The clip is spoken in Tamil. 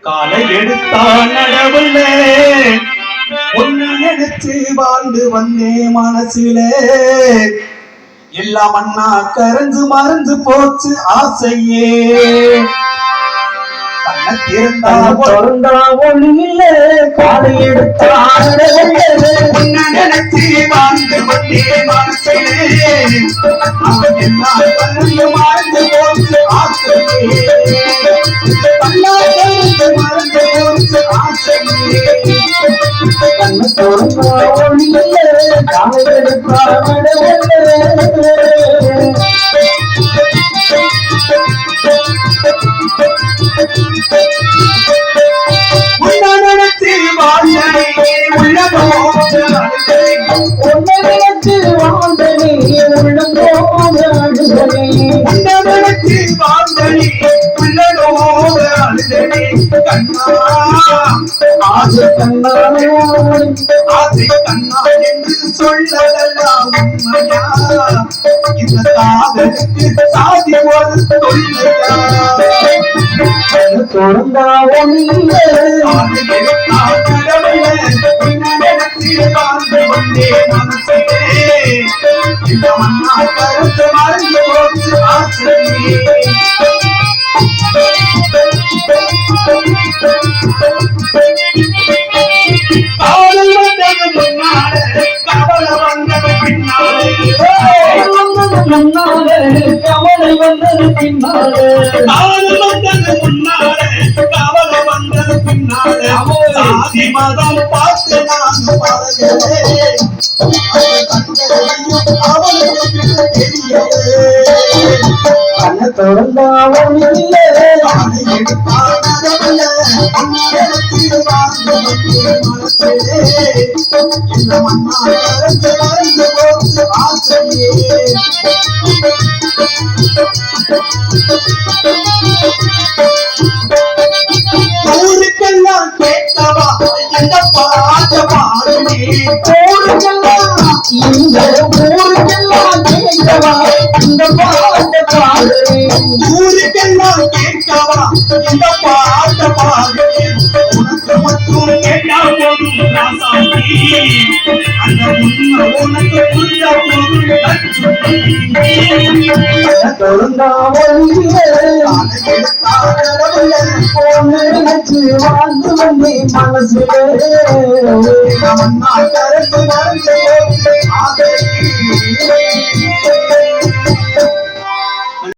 காலை எடுத்தான் நடவுல ஒன்னு நினைச்சு வாழ்ந்து வந்தே மனசுல எல்லாம் அண்ணா கரைஞ்சு மறைஞ்சு போச்சு ஆசையே கண்ண திறந்தா ஒளியில காலை எடுத்தான் நினைச்சு வாழ்ந்து வந்தே மனசுல எல்லாம் கரைஞ்சு மறைஞ்சு போச்சு ஆசையே ஆசை கண்ணா என்று சொல்லலாம் உண்மையா இந்த காதலுக்கு சாதி ஒரு தொல்லையா கருத்து மறந்து போச்சு ஆசிரியே கவலை வந்தது பின்னாலே கவலை வந்தது பின்னாலே சாதி மதம் பார்த்து நான் பழகிறேன் அவளுக்கு தெரியவே கண்ண தொடர்ந்தாவனில்லை ஊருக்கெல்லாம் கேட்கவா அந்த பாட்ட பாடுமே ஊருக்கெல்லாம் இந்த ஊருக்கெல்லாம் கேட்கவா இந்த பாட்ட பாடுமே ஊருக்கெல்லாம் கேட்கவா இந்த பாட்ட பாடுமே உனக்கு மட்டும் கேட்டா போதும் ராசாமி அந்த உண்மை உனக்கு புரிய வாழ்ந்து வந்தே மனசுல கருத்து மறந்து